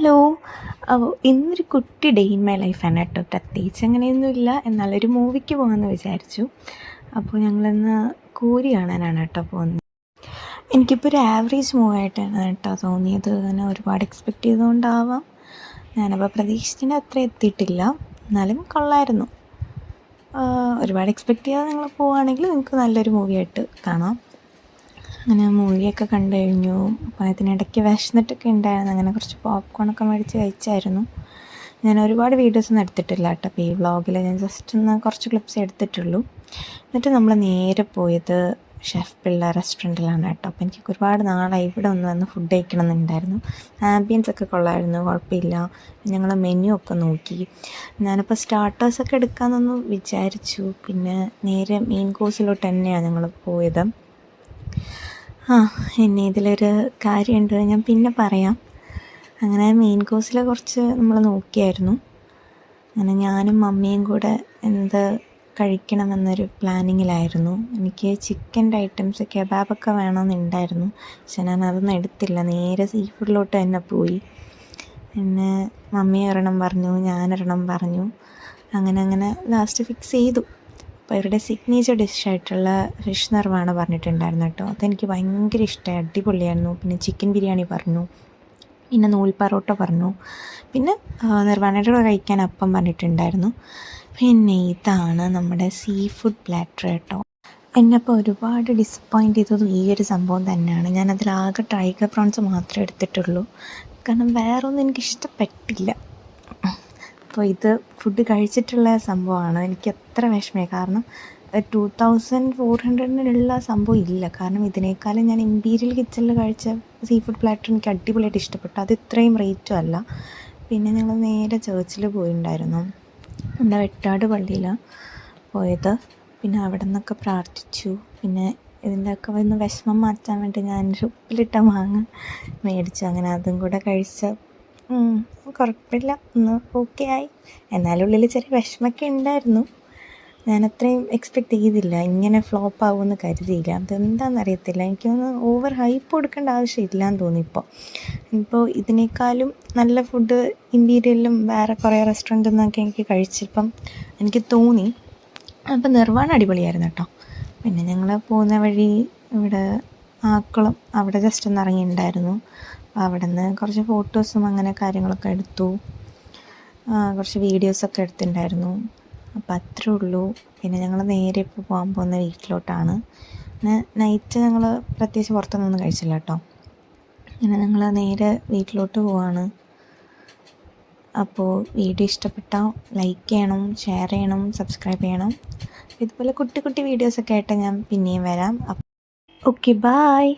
Hello. ഇന്നൊരു കുട്ടി day in my ലൈഫാണ് കേട്ടോ. പ്രത്യേകിച്ച് അങ്ങനെയൊന്നുമില്ല, എന്നാലൊരു മൂവിക്ക് പോകാമെന്ന് വിചാരിച്ചു. അപ്പോൾ ഞങ്ങളിന്ന് കൂരി കാണാനാണ് കേട്ടോ പോകുന്നത്. എനിക്കിപ്പോൾ ഒരു ആവറേജ് മൂവായിട്ടാണ് കേട്ടോ തോന്നിയത്. അങ്ങനെ ഒരുപാട് എക്സ്പെക്റ്റ് ചെയ്തുകൊണ്ടാവാം. ഞാനപ്പോൾ പ്രതീക്ഷിച്ചതിൻ്റെ അത്ര എത്തിയിട്ടില്ല, എന്നാലും കൊള്ളായിരുന്നു. ഒരുപാട് എക്സ്പെക്റ്റ് ചെയ്യാതെ നിങ്ങൾ പോവുകയാണെങ്കിൽ നിങ്ങൾക്ക് നല്ലൊരു മൂവിയായിട്ട് കാണാം. അങ്ങനെ മൂവിയൊക്കെ കണ്ടു കഴിഞ്ഞു. അപ്പോൾ അതിനിടയ്ക്ക് വിശന്നിട്ടൊക്കെ ഉണ്ടായിരുന്നു. അങ്ങനെ കുറച്ച് പോപ്കോണൊക്കെ മേടിച്ച് കഴിച്ചായിരുന്നു. ഞാൻ ഒരുപാട് വീഡിയോസൊന്നും എടുത്തിട്ടില്ല കേട്ടോ. അപ്പോൾ ഈ വ്ളോഗിൽ ഞാൻ ജസ്റ്റ് ഒന്ന് കുറച്ച് ക്ലിപ്സ് എടുത്തിട്ടുള്ളൂ. എന്നിട്ട് നമ്മൾ നേരെ പോയത് ഷെഫ് പിള്ള റെസ്റ്റോറൻറ്റിലാണ് കേട്ടോ. അപ്പോൾ എനിക്ക് ഒരുപാട് നാളായി ഇവിടെ ഒന്ന് വന്ന് ഫുഡ് കഴിക്കണം എന്നുണ്ടായിരുന്നു. ആംബിയൻസ് ഒക്കെ കൊള്ളായിരുന്നു, കുഴപ്പമില്ല. ഞങ്ങൾ മെനു ഒക്കെ നോക്കി. ഞാനിപ്പോൾ സ്റ്റാർട്ടേഴ്സൊക്കെ എടുക്കാമെന്നൊന്ന് വിചാരിച്ചു. പിന്നെ നേരെ മെയിൻ കോഴ്സിലോട്ട് തന്നെയാണ് ഞങ്ങൾ പോയത്. എന്നെ ഇതിലൊരു കാര്യമുണ്ട്, ഞാൻ പിന്നെ പറയാം. അങ്ങനെ മെയിൻ കോഴ്സിൽ കുറച്ച് നമ്മൾ നോക്കിയായിരുന്നു. അങ്ങനെ ഞാനും മമ്മിയും കൂടെ എന്ത് കഴിക്കണമെന്നൊരു പ്ലാനിങ്ങിലായിരുന്നു. എനിക്ക് ചിക്കൻ്റെ ഐറ്റംസ് കബാബൊക്കെ വേണമെന്നുണ്ടായിരുന്നു, പക്ഷെ ഞാൻ അതൊന്നും എടുത്തില്ല. നേരെ സീ ഫുഡിലോട്ട് തന്നെ പോയി. പിന്നെ മമ്മി ഒരെണ്ണം പറഞ്ഞു, ഞാനൊരെണ്ണം പറഞ്ഞു. അങ്ങനെ ലാസ്റ്റ് ഫിക്സ് ചെയ്തു. അപ്പോൾ ഇവരുടെ സിഗ്നേച്ചർ ഡിഷായിട്ടുള്ള ഫിഷ് നിർവാണ പറഞ്ഞിട്ടുണ്ടായിരുന്നു കേട്ടോ. അതെനിക്ക് ഭയങ്കര ഇഷ്ടമായി, അടിപൊളിയായിരുന്നു. പിന്നെ ചിക്കൻ ബിരിയാണി പറഞ്ഞു, പിന്നെ നൂൽ പറോട്ട പറഞ്ഞു, പിന്നെ നിർവാണയുടെ കൂടെ കഴിക്കാൻ അപ്പം പറഞ്ഞിട്ടുണ്ടായിരുന്നു. പിന്നെ ഇതാണ് നമ്മുടെ സീ ഫുഡ് പ്ലാറ്റർ കേട്ടോ. എന്നെപ്പോൾ ഒരുപാട് ഡിസപ്പോയിൻ്റ് ചെയ്തതും ഈ ഒരു സംഭവം തന്നെയാണ്. ഞാനതിലാകെ ടൈഗർ പ്രോൺസ് മാത്രമേ എടുത്തിട്ടുള്ളൂ, കാരണം വേറൊന്നും എനിക്കിഷ്ടപ്പെട്ടില്ല. അപ്പോൾ ഇത് ഫുഡ് കഴിച്ചിട്ടുള്ള സംഭവമാണ്. എനിക്ക് എത്ര വിഷമമായി, കാരണം 2400 സംഭവം ഇല്ല. കാരണം ഇതിനേക്കാളും ഞാൻ ഇമ്പീരിയൽ കിച്ചണിൽ കഴിച്ച സീ ഫുഡ് പ്ലാറ്റർ എനിക്ക് അടിപൊളിയായിട്ട് ഇഷ്ടപ്പെട്ടു. അത് ഇത്രയും റേറ്റും അല്ല. പിന്നെ ഞങ്ങൾ നേരെ ചേർച്ചിൽ പോയിട്ടുണ്ടായിരുന്നു. നമ്മുടെ വെട്ടാട് പള്ളിയിലാണ് പോയത്. പിന്നെ അവിടെ നിന്നൊക്കെ പ്രാർത്ഥിച്ചു. പിന്നെ ഇതിൻ്റെയൊക്കെ ഒന്ന് വിഷമം മാറ്റാൻ വേണ്ടി ഞാൻ ഉപ്പിലിട്ട മാങ്ങ മേടിച്ചു. അങ്ങനെ അതും കൂടെ കഴിച്ച കുഴപ്പമില്ല, ഒന്ന് ഓക്കെ ആയി. എന്നാലും ഉള്ളിൽ ചെറിയ വിഷമമൊക്കെ ഉണ്ടായിരുന്നു. ഞാനത്രയും എക്സ്പെക്റ്റ് ചെയ്തില്ല, ഇങ്ങനെ ഫ്ലോപ്പ് ആവുമെന്ന് കരുതിയില്ല. അതെന്താണെന്നറിയത്തില്ല. എനിക്കൊന്ന് ഓവർ ഹൈപ്പ് കൊടുക്കേണ്ട ആവശ്യമില്ലയെന്ന് തോന്നി. ഇപ്പോൾ ഇതിനേക്കാളും നല്ല ഫുഡ് ഇമ്പീരിയലിലും വേറെ കുറേ റെസ്റ്റോറൻറ്റിൽ നിന്നൊക്കെ എനിക്ക് കഴിച്ചപ്പം എനിക്ക് തോന്നി. അപ്പം നിർവാണ അടിപൊളിയായിരുന്നു കേട്ടോ. പിന്നെ ഞങ്ങൾ പോകുന്ന വഴി ഇവിടെ ആക്കുളം അവിടെ ജസ്റ്റ് ഒന്ന് ഇറങ്ങിയിട്ടുണ്ടായിരുന്നു. അപ്പോൾ അവിടെ നിന്ന് കുറച്ച് ഫോട്ടോസും അങ്ങനെ കാര്യങ്ങളൊക്കെ എടുത്തു, കുറച്ച് വീഡിയോസൊക്കെ എടുത്തിട്ടുണ്ടായിരുന്നു. അപ്പോൾ അത്രേ ഉള്ളൂ. പിന്നെ ഞങ്ങൾ നേരെ ഇപ്പോൾ പോകാൻ പോകുന്ന വീട്ടിലോട്ടാണ്. പിന്നെ നൈറ്റ് ഞങ്ങൾ പ്രത്യേകിച്ച് പുറത്തൊന്നും കഴിച്ചില്ല കേട്ടോ. അങ്ങനെ ഞങ്ങൾ നേരെ വീട്ടിലോട്ട് പോവാണ്. അപ്പോൾ വീഡിയോ ഇഷ്ടപ്പെട്ടാൽ ലൈക്ക് ചെയ്യണം, ഷെയർ ചെയ്യണം, സബ്സ്ക്രൈബ് ചെയ്യണം. ഇതുപോലെ കുട്ടി കുട്ടി വീഡിയോസൊക്കെ ആയിട്ട് ഞാൻ പിന്നെയും വരാം. Okay, bye.